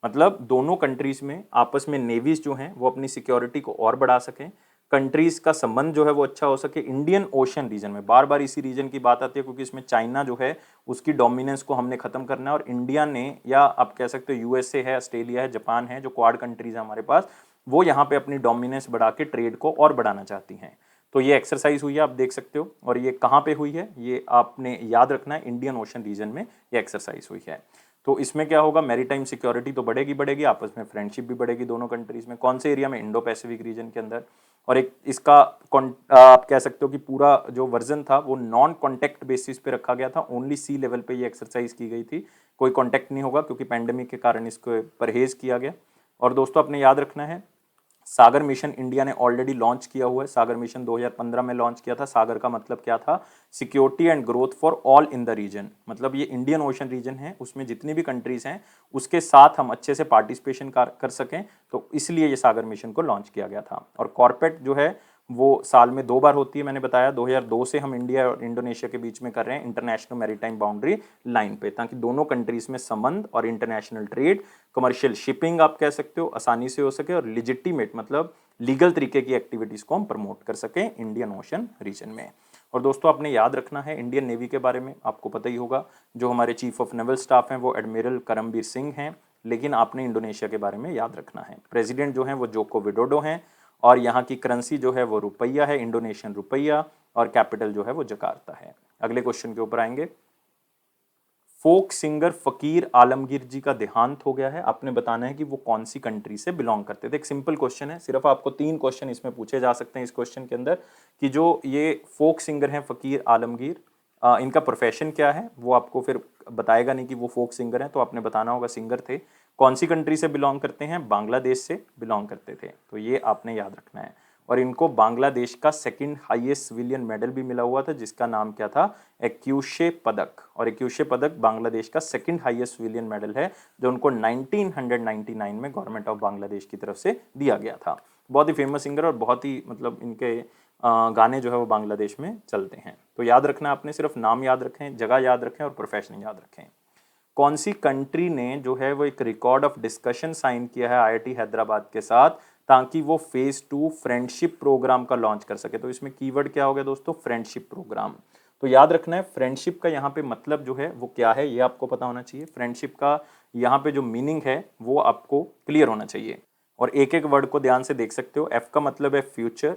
मतलब दोनों कंट्रीज में आपस में नेवीज जो हैं वो अपनी सिक्योरिटी को और बढ़ा सकें, कंट्रीज का संबंध जो है वो अच्छा हो सके। इंडियन ओशन रीजन में बार बार इसी रीजन की बात आती है क्योंकि इसमें चाइना जो है उसकी डोमिनेंस को हमने खत्म करना है, और इंडिया ने या आप कह सकते हो यूएसए है, ऑस्ट्रेलिया है, जापान है, जो क्वाड कंट्रीज है हमारे पास, वो यहाँ पे अपनी डोमिनेंस बढ़ा के ट्रेड को और बढ़ाना चाहती हैं। तो ये एक्सरसाइज हुई है, आप देख सकते हो। और ये कहाँ पे हुई है, ये आपने याद रखना है, इंडियन ओशन रीजन में ये एक्सरसाइज हुई है। तो इसमें क्या होगा, मैरीटाइम सिक्योरिटी तो बढ़ेगी बढ़ेगी, आपस में फ्रेंडशिप भी बढ़ेगी दोनों कंट्रीज में। कौन से एरिया में, इंडो पैसिफिक रीजन के अंदर। और एक इसका आप कह सकते हो कि पूरा जो वर्जन था वो नॉन कॉन्टेक्ट बेसिस पे रखा गया था, ओनली सी लेवल पे ये एक्सरसाइज की गई थी, कोई कॉन्टेक्ट नहीं होगा क्योंकि पैंडेमिक के कारण इसको परहेज किया गया। और दोस्तों अपने याद रखना है सागर मिशन इंडिया ने ऑलरेडी लॉन्च किया हुआ है। सागर मिशन 2015 में लॉन्च किया था। सागर का मतलब क्या था, security and growth for all in the region, मतलब ये इंडियन ओशन रीजन है, उसमें जितनी भी कंट्रीज हैं उसके साथ हम अच्छे से पार्टिसिपेशन कर सकें, तो इसलिए ये सागर मिशन को लॉन्च किया गया था। और कॉर्पेट जो है वो साल में 2 बार होती है, मैंने बताया 2002 से हम इंडिया और इंडोनेशिया के बीच में कर रहे हैं इंटरनेशनल मैरीटाइम बाउंड्री लाइन पे, ताकि दोनों कंट्रीज में संबंध और इंटरनेशनल ट्रेड, कमर्शियल शिपिंग आप कह सकते हो, आसानी से हो सके, और लिजिटिमेट मतलब लीगल तरीके की एक्टिविटीज को हम प्रमोट कर सकें इंडियन ओशन रीजन में। और दोस्तों आपने याद रखना है इंडियन नेवी के बारे में, आपको पता ही होगा जो हमारे चीफ ऑफ नेवल स्टाफ हैं वो एडमिरल करमबीर सिंह हैं, लेकिन आपने इंडोनेशिया के बारे में याद रखना है। प्रेसिडेंट जो हैं वो जोको विडोडो हैं, और यहाँ की करेंसी जो है वो रुपया है, इंडोनेशियन रुपया, और कैपिटल जो है वो जकार्ता है। अगले क्वेश्चन के ऊपर आएंगे। फोक सिंगर फकीर आलमगीर जी का देहांत हो गया है, आपने बताना है कि वो कौन सी कंट्री से बिलोंग करते थे। एक सिंपल क्वेश्चन है, सिर्फ आपको 3 क्वेश्चन इसमें पूछे जा सकते हैं इस क्वेश्चन के अंदर, कि जो ये फोक सिंगर हैं फकीर आलमगीर, इनका प्रोफेशन क्या है, वो आपको फिर बताएगा नहीं कि वो फोक सिंगर हैं, तो आपने बताना होगा सिंगर थे, कौन सी कंट्री से बिलोंग करते हैं, बांग्लादेश से बिलोंग करते थे, तो ये आपने याद रखना है। और इनको बांग्लादेश का सेकंड हाईएस्ट सिविलियन मेडल भी मिला हुआ था, जिसका नाम क्या था, एक्यूशे पदक। और एक्यूशे पदक बांग्लादेश का सेकंड हाईएस्ट सिविलियन मेडल है, जो उनको 1999 में गवर्नमेंट ऑफ बांग्लादेश की तरफ से दिया गया था। बहुत ही फेमस सिंगर, और बहुत ही मतलब इनके गाने जो है वो बांग्लादेश में चलते हैं। तो याद रखना, आपने सिर्फ नाम याद रखें, जगह याद रखें, और प्रोफेशन याद रखें। कौन सी कंट्री ने जो है वो एक रिकॉर्ड ऑफ डिस्कशन साइन किया है आईआईटी हैदराबाद के साथ, ताकि वो फेज 2 फ्रेंडशिप प्रोग्राम का लॉन्च कर सके। तो इसमें कीवर्ड क्या हो गया दोस्तों, फ्रेंडशिप प्रोग्राम। तो याद रखना है फ्रेंडशिप का यहाँ पे मतलब जो है वो क्या है, ये आपको पता होना चाहिए। फ्रेंडशिप का यहाँ पे जो मीनिंग है वो आपको क्लियर होना चाहिए, और एक एक वर्ड को ध्यान से देख सकते हो। एफ का मतलब है फ्यूचर,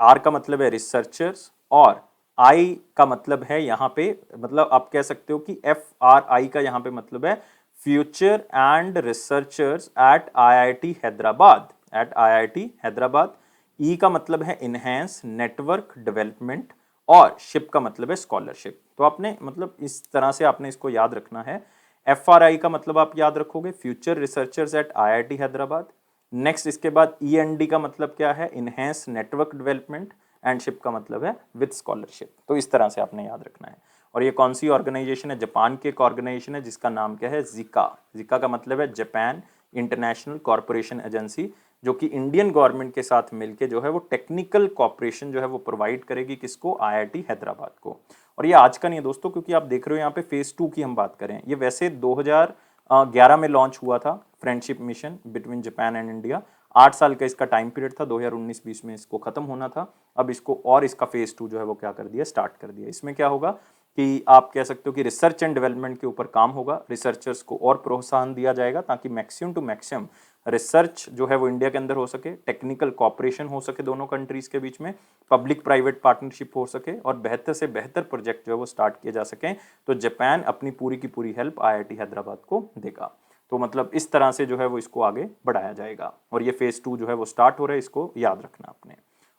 आर का मतलब है रिसर्चर्स, और आई का मतलब है यहाँ पे, मतलब आप कह सकते हो कि एफ आर आई का यहाँ पे मतलब है future and researchers at IIT Hyderabad, at IIT Hyderabad. E का मतलब है इनहेंस नेटवर्क डेवलपमेंट, और शिप का मतलब है स्कॉलरशिप। तो आपने मतलब इस तरह से आपने इसको याद रखना है। एफ आर आई का मतलब आप याद रखोगे future researchers at IIT Hyderabad. Next इसके बाद ई एन डी का मतलब क्या है, enhance network development, and ship का मतलब है विद स्कॉलरशिप। तो इस तरह से आपने याद रखना है। और ये कौन सी ऑर्गेनाइजेशन है, जापान की एक ऑर्गेनाइजेशन है जिसका नाम क्या है, जिका। जिका का मतलब है जापान इंटरनेशनल कॉर्पोरेशन एजेंसी, जो कि इंडियन गवर्नमेंट के साथ मिलके जो है वो टेक्निकल कॉपरेशन जो है वो प्रोवाइड करेगी, किसको, आईआईटी हैदराबाद को। और ये आज का नहीं है दोस्तों, क्योंकि आप देख रहे हो यहाँ पे फेज 2 की हम बात करें, ये वैसे 2011 में लॉन्च हुआ था friendship mission between Japan and India. 8 साल का इसका टाइम पीरियड था, 2019-20 में इसको खत्म होना था। अब इसको और इसका फेज 2 जो है वो क्या कर दिया, स्टार्ट कर दिया। इसमें क्या होगा कि आप कह सकते हो कि रिसर्च एंड डेवलपमेंट के ऊपर काम होगा, रिसर्चर्स को और प्रोत्साहन दिया जाएगा ताकि मैक्सिमम टू मैक्सिमम रिसर्च जो है वो इंडिया के अंदर हो सके, टेक्निकल कॉपरेशन हो सके दोनों कंट्रीज के बीच में, पब्लिक प्राइवेट पार्टनरशिप हो सके और बेहतर से बेहतर प्रोजेक्ट जो है वो स्टार्ट किए जा सकें, तो जापान अपनी पूरी की पूरी हेल्प IIT हैदराबाद को देगा। तो मतलब इस तरह से जो है वो इसको आगे बढ़ाया जाएगा और ये फेज 2 जो है वो स्टार्ट हो रहा है, इसको याद रखना आपने।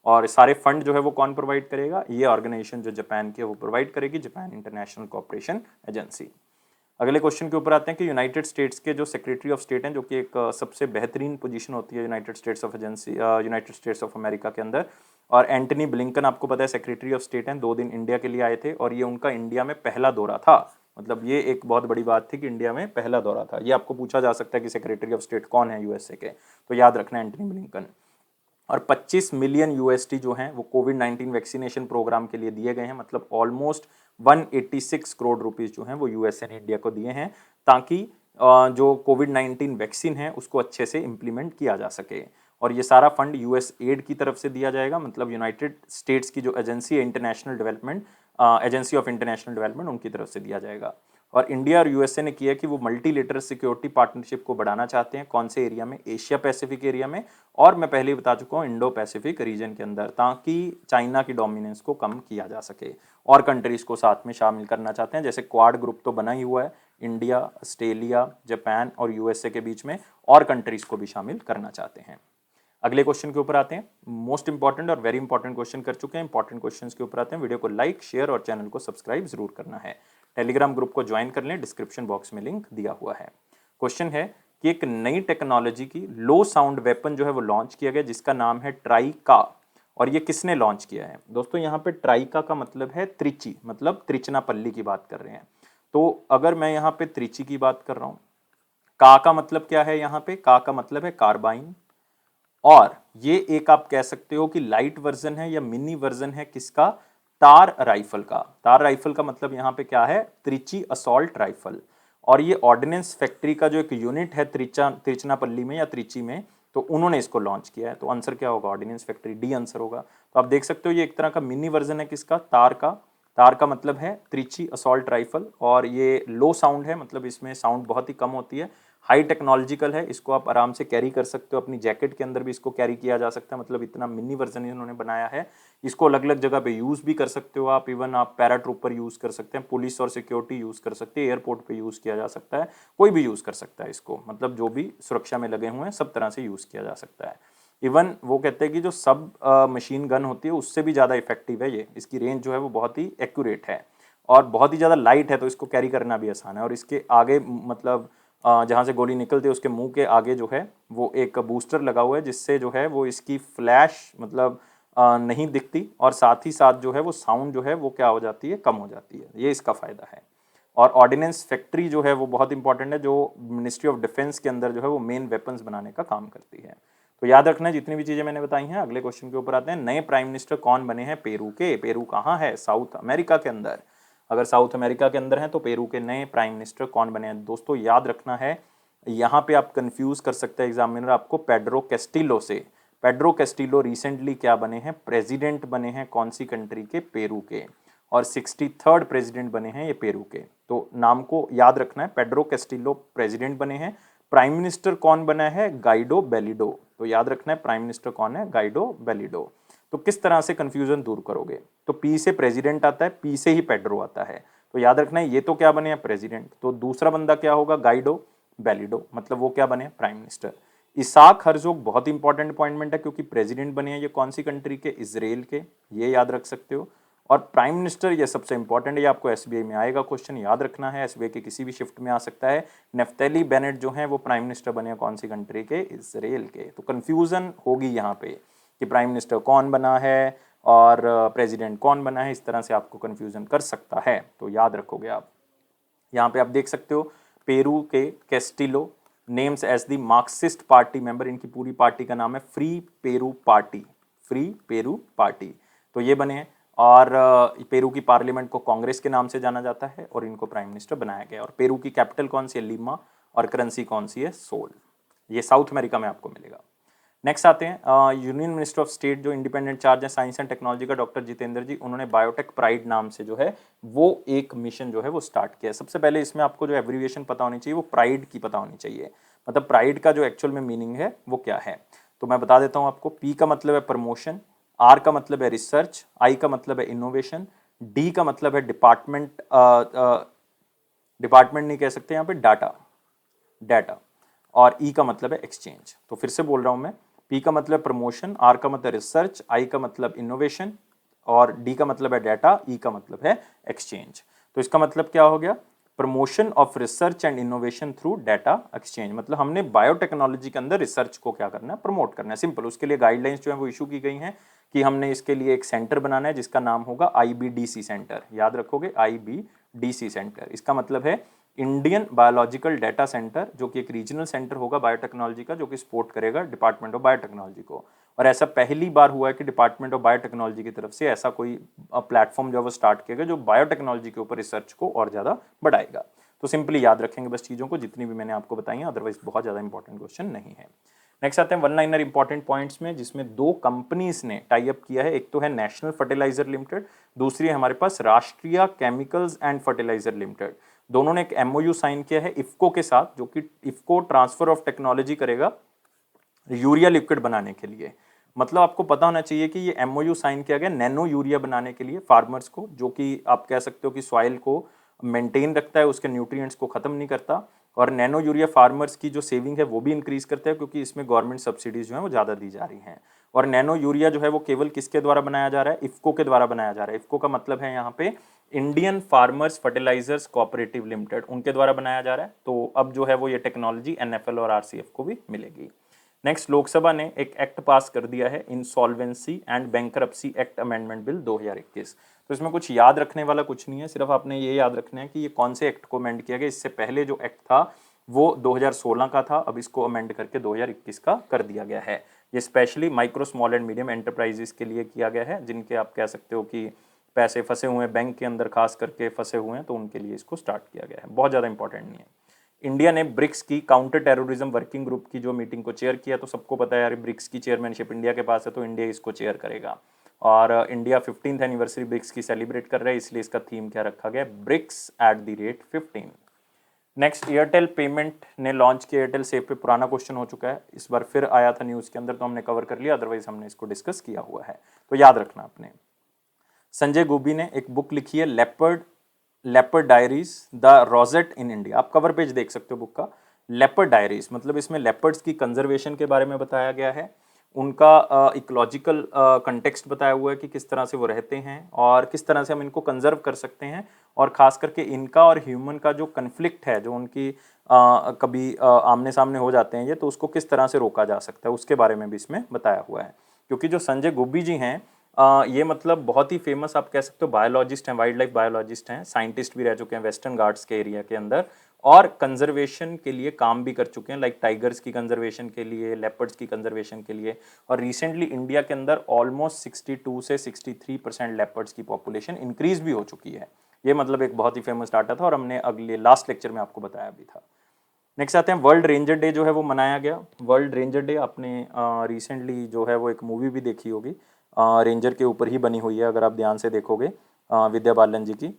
और सारे फंड जो है वो कौन प्रोवाइड करेगा? ये ऑर्गेनाइजेशन जो जापान की है वो प्रोवाइड करेगी, जापान इंटरनेशनल कोऑपरेशन एजेंसी। अगले क्वेश्चन के ऊपर आते हैं कि यूनाइटेड स्टेट्स के जो सेक्रेटरी ऑफ स्टेट हैं, जो कि एक सबसे बेहतरीन पोजीशन होती है United states of agency, United states of America के अंदर, और एंटनी ब्लिंकन आपको पता है सेक्रेटरी ऑफ स्टेट हैं, 2 दिन इंडिया के लिए आए थे और ये उनका इंडिया में पहला दौरा था। मतलब ये एक बहुत बड़ी बात थी कि इंडिया में पहला दौरा था। ये आपको पूछा जा सकता है कि सेक्रेटरी ऑफ स्टेट कौन है यूएसए के, तो याद रखना एंटनी ब्लिंकन। और 25 मिलियन USD जो हैं वो कोविड-19 वैक्सीनेशन प्रोग्राम के लिए दिए गए हैं। मतलब ऑलमोस्ट 186 करोड़ रुपीस जो हैं वो यूएसए ने इंडिया को दिए हैं, ताकि जो कोविड-19 वैक्सीन है उसको अच्छे से इम्प्लीमेंट किया जा सके। और ये सारा फंड USAID की तरफ से दिया जाएगा, मतलब यूनाइटेड स्टेट्स की जो एजेंसी है international development, agency of international development, उनकी तरफ से दिया जाएगा। और इंडिया और यूएसए ने किया कि वो मल्टीलेटरल सिक्योरिटी पार्टनरशिप को बढ़ाना चाहते हैं। कौन से एरिया में? एशिया पैसिफिक एरिया में, और मैं पहले ही बता चुका हूँ इंडो पैसिफिक रीजन के अंदर, ताकि चाइना की डोमिनेंस को कम किया जा सके। और कंट्रीज को साथ में शामिल करना चाहते हैं, जैसे क्वाड ग्रुप तो बना ही हुआ है, इंडिया, ऑस्ट्रेलिया, जापान और यूएसए के बीच में, और कंट्रीज को भी शामिल करना चाहते हैं। अगले क्वेश्चन के ऊपर आते हैं। मोस्ट इंपॉर्टेंट और वेरी इंपॉर्टेंट क्वेश्चन कर चुके हैं। इंपॉर्टेंट क्वेश्चंस के ऊपर आते हैं। वीडियो को लाइक, शेयर और चैनल को सब्सक्राइब जरूर करना है। टेलीग्राम ग्रुप को ज्वाइन कर लें, डिस्क्रिप्शन बॉक्स में लिंक दिया हुआ है। क्वेश्चन है कि एक नई टेक्नोलॉजी की लो साउंड वेपन जो है वो लॉन्च किया गया, जिसका नाम है ट्राइका। और ये किसने लॉन्च किया है? दोस्तों यहाँ पे ट्राइका का मतलब है त्रिची, मतलब त्रिचनापल्ली की बात कर रहे हैं। तो अगर मैं यहाँ पे त्रिची की बात कर रहा हूँ, का मतलब क्या है? यहाँ पे का मतलब है कार्बाइन, और ये एक आप कह सकते हो कि लाइट वर्जन है या मिनी वर्जन है किसका? तार राइफल का। तार राइफल का मतलब यहाँ पे क्या है? Trichy assault rifle. और ये ऑर्डिनेंस फैक्ट्री का जो एक यूनिट है त्रिचनापल्ली में या त्रिची में, तो उन्होंने इसको लॉन्च किया है। तो आंसर क्या होगा? ऑर्डिनेंस फैक्ट्री, डी आंसर होगा। तो आप देख सकते हो ये एक तरह का मिनी वर्जन है किसका? तार का। तार का मतलब है त्रिची असॉल्ट राइफल, और ये लो साउंड है, मतलब इसमें साउंड बहुत ही कम होती है। हाई टेक्नोलॉजिकल है, इसको आप आराम से कैरी कर सकते हो, अपनी जैकेट के अंदर भी इसको कैरी किया जा सकता है। मतलब इतना मिनी वर्जन इन्होंने बनाया है। इसको अलग अलग जगह पे यूज़ भी कर सकते हो आप, इवन आप पैराट्रूपर यूज़ कर सकते हैं, पुलिस और सिक्योरिटी यूज़ कर सकते हैं, एयरपोर्ट पे यूज़ किया जा सकता है, कोई भी यूज़ कर सकता है इसको। मतलब जो भी सुरक्षा में लगे हुए हैं सब तरह से यूज़ किया जा सकता है। इवन वो कहते हैं कि जो सब मशीन गन होती है उससे भी ज़्यादा इफेक्टिव है ये। इसकी रेंज जो है वो बहुत ही एक्यूरेट है और बहुत ही ज़्यादा लाइट है, तो इसको कैरी करना भी आसान है। और इसके आगे मतलब जहाँ से गोली निकलती है उसके मुंह के आगे जो है वो एक बूस्टर लगा हुआ है, जिससे जो है वो इसकी फ्लैश मतलब नहीं दिखती, और साथ ही साथ जो है वो साउंड जो है वो क्या हो जाती है? कम हो जाती है। ये इसका फ़ायदा है। और ऑर्डिनेंस फैक्ट्री जो है वो बहुत इंपॉर्टेंट है, जो मिनिस्ट्री ऑफ डिफेंस के अंदर जो है वो मेन वेपन्स बनाने का काम करती है। तो याद रखना जितनी भी चीज़ें मैंने बताई हैं। अगले क्वेश्चन के ऊपर आते हैं। नए प्राइम मिनिस्टर कौन बने हैं पेरू के? पेरू कहाँ है? साउथ अमेरिका के अंदर। अगर साउथ अमेरिका के अंदर हैं तो पेरू के नए प्राइम मिनिस्टर कौन बने हैं? दोस्तों याद रखना है, यहाँ पे आप कंफ्यूज कर सकते हैं एग्जामिनर आपको पेड्रो कैस्टिलो से। पेड्रो कैस्टिलो रिसेंटली क्या बने हैं? प्रेसिडेंट बने हैं। कौन सी कंट्री के? पेरू के। और 63rd प्रेसिडेंट बने हैं ये पेरू के। तो नाम को याद रखना है, पेड्रो कैस्टिलो प्रेसिडेंट बने हैं। प्राइम मिनिस्टर कौन बना है? गाइडो बेलिडो। तो याद रखना है प्राइम मिनिस्टर कौन है? गाइडो बेलिडो। तो किस तरह से कंफ्यूजन दूर करोगे? तो पी से प्रेसिडेंट आता है, पी से ही पेड्रो आता है, तो याद रखना है ये तो क्या बने हैं? प्रेसिडेंट। तो दूसरा बंदा क्या होगा? गाइडो बेलिडो, मतलब वो क्या बने? Prime minister. इसाक हर्जोग बहुत इंपॉर्टेंट अपॉइंटमेंट है, क्योंकि प्रेसिडेंट बने हैं ये कौन सी कंट्री के? इजराइल के। ये याद रख सकते हो। और प्राइम मिनिस्टर ये सबसे इंपॉर्टेंट है, ये आपको एसबीआई में आएगा क्वेश्चन, याद रखना है। एसबीआई के किसी भी शिफ्ट में आ सकता है। नेफ्तली बेनेट जो है वो प्राइम मिनिस्टर बने हैं कौन सी कंट्री के? इजराइल के। तो कंफ्यूजन होगी यहाँ पे कि प्राइम मिनिस्टर कौन बना है और प्रेसिडेंट कौन बना है, इस तरह से आपको कंफ्यूजन कर सकता है, तो याद रखोगे आप। यहाँ पे आप देख सकते हो पेरू के Castillo names as the Marxist party member. इनकी पूरी पार्टी का नाम है free Peru party. Free Peru party, तो ये बने हैं। और पेरू की पार्लियामेंट को कांग्रेस के नाम से जाना जाता है और इनको प्राइम मिनिस्टर बनाया गया। और पेरू की कैपिटल कौन सी है? लीमा। और करेंसी कौन सी है? सोल। ये साउथ अमेरिका में आपको मिलेगा। नेक्स्ट आते हैं यूनियन मिनिस्टर ऑफ स्टेट जो इंडिपेंडेंट चार्ज है साइंस एंड टेक्नोलॉजी का, डॉक्टर जितेंद्र जी। उन्होंने बायोटेक प्राइड नाम से जो है वो एक मिशन जो है वो स्टार्ट किया है। सबसे पहले इसमें आपको जो एब्रीविएशन पता होनी चाहिए वो प्राइड की पता होनी चाहिए। मतलब प्राइड का जो एक्चुअल में मीनिंग है वो क्या है। तो मैं बता देता हूँ आपको। पी का मतलब है प्रमोशन, आर का मतलब है रिसर्च, आई का मतलब है इनोवेशन, डी का मतलब है डिपार्टमेंट, डिपार्टमेंट नहीं कह सकते यहाँ पे, डाटा, डाटा, और ई का मतलब है एक्सचेंज। तो फिर से बोल रहा हूं मैं, पी का मतलब प्रमोशन, आर का मतलब रिसर्च, आई का मतलब इनोवेशन, और डी का मतलब है डाटा, ई का मतलब है एक्सचेंज। तो इसका मतलब क्या हो गया, promotion of research and innovation through data exchange. मतलब हमने बायोटेक्नोलॉजी के अंदर रिसर्च को क्या करना है, प्रमोट करना है, सिंपल। उसके लिए गाइडलाइंस जो है वो इशू की गई हैं कि हमने इसके लिए एक सेंटर बनाना है जिसका नाम होगा IBDC सेंटर। याद रखोगे, IBDC सेंटर। इसका मतलब है इंडियन बायोलॉजिकल डाटा सेंटर, जो कि एक रीजनल सेंटर होगा बायोटेक्नोलॉजी का, जो कि सपोर्ट करेगा डिपार्टमेंट ऑफ बायोटेक्नोलॉजी को। और ऐसा पहली बार हुआ है कि डिपार्टमेंट ऑफ बायोटेक्नोलॉजी की तरफ से ऐसा कोई प्लेटफॉर्म जो है वो स्टार्ट किया गया जो बायोटेक्नोलॉजी के ऊपर रिसर्च को और ज़्यादा बढ़ाएगा। तो सिंपली याद रखेंगे बस चीज़ों को, जितनी भी मैंने आपको बताई हैं, अदरवाइज बहुत ज़्यादा इंपॉर्टेंट क्वेश्चन नहीं है। नेक्स्ट आते हैं वन लाइनर इंपॉर्टेंट पॉइंट्स में, जिसमें दो कंपनीज ने टाई अप किया है। एक तो है नेशनल फर्टिलाइजर लिमिटेड, दूसरी है हमारे पास राष्ट्रीय केमिकल्स एंड फर्टिलाइजर लिमिटेड। दोनों ने एक MOU साइन किया है इफ्को के साथ, जो कि इफ्को ट्रांसफर ऑफ टेक्नोलॉजी करेगा यूरिया लिक्विड बनाने के लिए। मतलब आपको पता होना चाहिए कि ये MOU साइन किया गया नैनो यूरिया बनाने के लिए फार्मर्स को, जो कि आप कह सकते हो कि सॉइल को मेंटेन रखता है, उसके न्यूट्रिएंट्स को खत्म नहीं करता। और नैनो यूरिया फार्मर्स की जो सेविंग है वो भी इंक्रीज करता है, क्योंकि इसमें गवर्नमेंट सब्सिडीज जो है वो ज़्यादा दी जा रही हैं। और नैनो यूरिया जो है वो केवल किसके द्वारा बनाया जा रहा है, इफ्को के द्वारा बनाया जा रहा है। इफ्को का मतलब है यहाँ पे Indian farmers fertilisers cooperative limited, उनके द्वारा बनाया जा रहा है। तो अब जो है वो ये टेक्नोलॉजी NFL और RCF को भी मिलेगी। नेक्स्ट, लोकसभा ने एक एक्ट पास कर दिया है, insolvency and bankruptcy act amendment bill 2021। तो इसमें कुछ याद रखने वाला कुछ नहीं है, सिर्फ आपने ये याद रखना है कि ये कौन से एक्ट को अमेंड किया गया। इससे पहले जो एक्ट था वो 2016 का था, अब इसको अमेंड करके 2021 का कर दिया गया है। ये specially micro small and medium enterprises के लिए किया गया है, जिनके आप कह सकते हो कि पैसे फंसे हुए हैं बैंक के अंदर, खास करके फंसे हुए हैं, तो उनके लिए इसको स्टार्ट किया गया है। बहुत ज़्यादा इंपॉर्टेंट नहीं है। इंडिया ने ब्रिक्स की काउंटर टेररिज्म वर्किंग ग्रुप की जो मीटिंग को चेयर किया, तो सबको पता है यार ब्रिक्स की चेयरमैनशिप इंडिया के पास है, तो इंडिया इसको चेयर करेगा। और इंडिया 15th एनिवर्सरी ब्रिक्स की सेलिब्रेट कर रहा है, इसलिए इसका थीम क्या रखा गया, BRICS at the rate 15। Next, Airtel payment ने लॉन्च किया एयरटेल सेव पे। पुराना क्वेश्चन हो चुका है, इस बार फिर आया था न्यूज़ के अंदर, तो हमने कवर कर लिया, अदरवाइज हमने इसको डिस्कस किया हुआ है, तो याद रखना आपने। संजय गोबी ने एक बुक लिखी है, leopard leopard diaries the rosette in India. आप कवर पेज देख सकते हो बुक का। लेपर्ड डायरीज मतलब इसमें लेपर्ड्स की कंजर्वेशन के बारे में बताया गया है, उनका इकोलॉजिकल कंटेक्स्ट बताया हुआ है कि किस तरह से वो रहते हैं और किस तरह से हम इनको कंजर्व कर सकते हैं, और खास करके इनका और ह्यूमन का जो कन्फ्लिक्ट है, जो उनकी कभी आमने सामने हो जाते हैं ये, तो उसको किस तरह से रोका जा सकता है, उसके बारे में भी इसमें बताया हुआ है। क्योंकि जो संजय गोबी जी हैं, ये मतलब बहुत ही फेमस आप कह सकते हो बायोलॉजिस्ट हैं, वाइल्ड लाइफ बायोलॉजिस्ट हैं, साइंटिस्ट भी रह चुके हैं वेस्टर्न घाट्स के एरिया के अंदर, और कंजर्वेशन के लिए काम भी कर चुके हैं, लाइक टाइगर्स की कंजर्वेशन के लिए, लेपर्ड्स की कंजर्वेशन के लिए। और रिसेंटली इंडिया के अंदर ऑलमोस्ट 62 से 63% लेपर्ड्स की पॉपुलेशन इंक्रीज भी हो चुकी है। ये मतलब एक बहुत ही फेमस डाटा था, और हमने अगले लास्ट लेक्चर में आपको बताया भी था। नेक्स्ट आते हैं, वर्ल्ड रेंजर डे जो है वो मनाया गया। वर्ल्ड रेंजर डे आपने रिसेंटली जो है वो एक मूवी भी देखी होगी, रेंजर के ऊपर ही बनी हुई है, अगर आप ध्यान से देखोगे, विद्या बालन जी की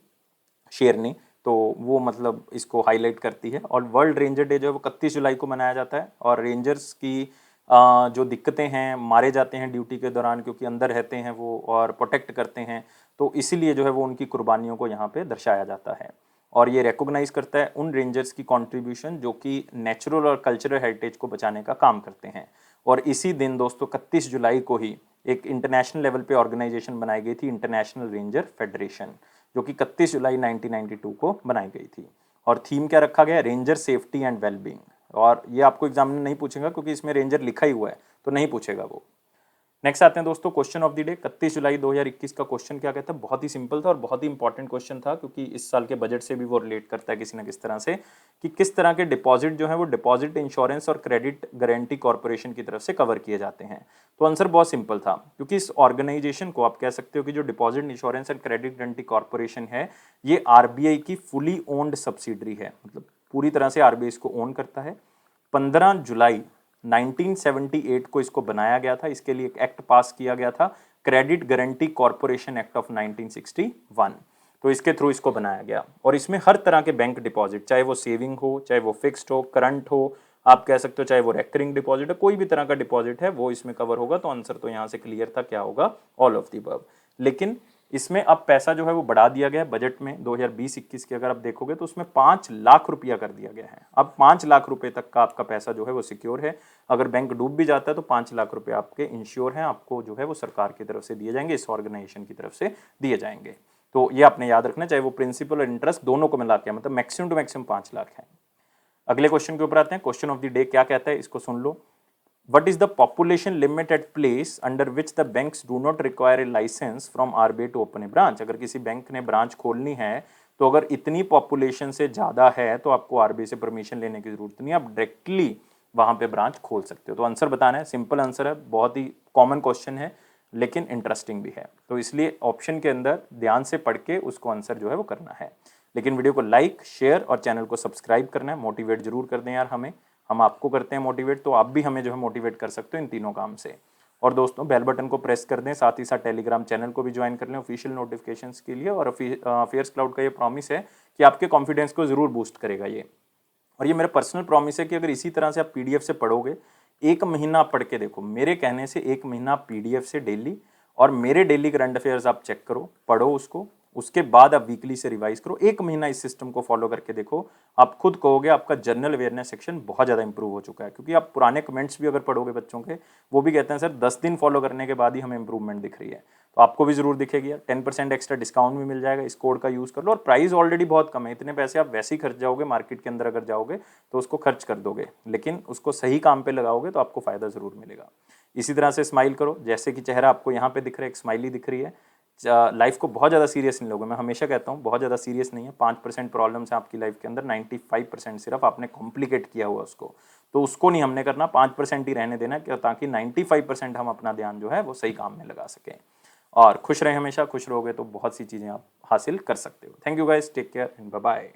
शेरनी, तो वो मतलब इसको हाईलाइट करती है। और वर्ल्ड रेंजर डे जो है वो 31 जुलाई को मनाया जाता है। और रेंजर्स की जो दिक्कतें हैं, मारे जाते हैं ड्यूटी के दौरान, क्योंकि अंदर रहते हैं वो और प्रोटेक्ट करते हैं, तो इसीलिए जो है वो उनकी कुर्बानियों को यहाँ पे दर्शाया जाता है। और ये रिकॉग्नाइज करता है उन रेंजर्स की कंट्रीब्यूशन जो कि नेचुरल और कल्चरल हेरिटेज को बचाने का काम करते हैं। और इसी दिन दोस्तों 31 जुलाई को ही एक इंटरनेशनल लेवल पे ऑर्गेनाइजेशन बनाई गई थी, इंटरनेशनल रेंजर फेडरेशन, जो कि 31 जुलाई 1992 को बनाई गई थी। और थीम क्या रखा गया, रेंजर सेफ्टी एंड वेलबींग। और ये आपको एग्जाम में नहीं पूछेगा, क्योंकि इसमें रेंजर लिखा ही हुआ है, तो नहीं पूछेगा वो। नेक्स्ट आते हैं दोस्तों, क्वेश्चन ऑफ द डे। 31 जुलाई 2021 का क्वेश्चन क्या कहता है, बहुत ही सिंपल था और बहुत ही इंपॉर्टेंट क्वेश्चन था, क्योंकि इस साल के बजट से भी वो रिलेट करता है किसी ना किस तरह से, कि किस तरह के डिपॉजिट जो है वो डिपॉजिट इंश्योरेंस और क्रेडिट गारंटी कॉर्पोरेशन की तरफ से कवर किए जाते हैं। तो आंसर बहुत सिंपल था, क्योंकि इस ऑर्गेनाइजेशन को आप कह सकते हो कि जो deposit insurance and credit guarantee corporation है, ये RBI की फुली ओन्ड सब्सिडरी है, मतलब पूरी तरह से RBI इसको ओन करता है। 15 जुलाई 1978 को इसको बनाया गया था, इसके लिए एक एक्ट पास किया गया था, credit guarantee corporation act of 1961। तो इसके थ्रू इसको बनाया गया, और इसमें हर तरह के बैंक डिपॉजिट, चाहे वो सेविंग हो, चाहे वो फिक्स्ड हो, करंट हो, आप कह सकते हो चाहे वो रेकरिंग डिपॉजिट है, कोई भी तरह का डिपॉजिट है वो इसमें कवर होगा। तो आंसर तो यहाँ से क्लियर था, क्या होगा, ऑल ऑफ द अबव। लेकिन इसमें अब पैसा जो है वो बढ़ा दिया गया है बजट में 2020-21 के, अगर आप देखोगे तो उसमें 5 लाख रुपया कर दिया गया है। अब 5 लाख रुपए तक का आपका पैसा जो है वो सिक्योर है। अगर बैंक डूब भी जाता है तो 5 लाख रुपए आपके इंश्योर हैं, आपको जो है वो सरकार की तरफ से दिए जाएंगे, इस ऑर्गेनाइजेशन की तरफ से दिए जाएंगे। तो ये आपने याद रखना, चाहे वो प्रिंसिपल और इंटरेस्ट दोनों को मिला के, मतलब मैक्सिमम टू मैक्सिमम 5 लाख है। अगले क्वेश्चन के ऊपर आते हैं। क्वेश्चन ऑफ द डे क्या कहता है, इसको सुन लो। What is the population limit at place under which the banks do not require a license from RBI to open a branch? अगर किसी बैंक ने ब्रांच खोलनी है तो अगर इतनी पॉपुलेशन से ज़्यादा है तो आपको आरबीआई से परमिशन लेने की जरूरत नहीं है, आप डायरेक्टली वहाँ पे ब्रांच खोल सकते हो। तो आंसर बताना है, सिंपल आंसर है, बहुत ही कॉमन क्वेश्चन है लेकिन इंटरेस्टिंग भी है। तो इसलिए ऑप्शन के अंदर ध्यान से पढ़ के उसको आंसर जो है वो करना है। लेकिन वीडियो को लाइक, शेयर और चैनल को सब्सक्राइब करना है। मोटिवेट जरूर कर दें यार हमें, हम आपको करते हैं मोटिवेट, तो आप भी हमें जो है मोटिवेट कर सकते हो इन तीनों काम से। और दोस्तों बेल बटन को प्रेस कर दें, साथ ही साथ टेलीग्राम चैनल को भी ज्वाइन कर लें ऑफिशियल नोटिफिकेशंस के लिए। और अफेयर्स क्लाउड का ये प्रॉमिस है कि आपके कॉन्फिडेंस को जरूर बूस्ट करेगा ये। और ये मेरा पर्सनल प्रॉमिस है कि अगर इसी तरह से आप पीडीएफ से पढ़ोगे, 1 महीना आप पढ़ के देखो, मेरे कहने से 1 महीना आप पीडीएफ से डेली, और मेरे डेली करंट अफेयर्स आप चेक करो, पढ़ो उसको, उसके बाद आप वीकली से रिवाइज करो। 1 महीना इस सिस्टम को फॉलो करके देखो, आप खुद कहोगे आपका जनरल अवेयरनेस सेक्शन बहुत ज़्यादा इंप्रूव हो चुका है। क्योंकि आप पुराने कमेंट्स भी अगर पढ़ोगे बच्चों के, वो भी कहते हैं सर 10 दिन फॉलो करने के बाद ही हमें इंप्रूवमेंट दिख रही है। तो आपको भी जरूर दिखेगी यार। 10% एक्स्ट्रा डिस्काउंट भी मिल जाएगा, इस कोड का यूज़ कर लो। और प्राइस ऑलरेडी बहुत कम है, इतने पैसे आप वैसे ही खर्च जाओगे मार्केट के अंदर, अगर जाओगे तो उसको खर्च कर दोगे, लेकिन उसको सही काम पे लगाओगे तो आपको फायदा जरूर मिलेगा। इसी तरह से स्माइल करो, जैसे कि चेहरा आपको यहाँ पे दिख रहा है, एक स्माइली दिख रही है। लाइफ को बहुत ज़्यादा सीरियस नहीं लोगे, मैं हमेशा कहता हूँ बहुत ज़्यादा सीरियस नहीं है। 5% प्रॉब्लम्स हैं आपकी लाइफ के अंदर, 95% सिर्फ आपने कॉम्प्लिकेट किया हुआ उसको, तो उसको नहीं हमने करना, 5% ही रहने देना, ताकि 95% हम अपना ध्यान जो है वो सही काम में लगा सकें। और खुश रहें, हमेशा खुश रहोगे तो बहुत सी चीज़ें आप हासिल कर सकते हो। Thank you guys, take care and bye bye.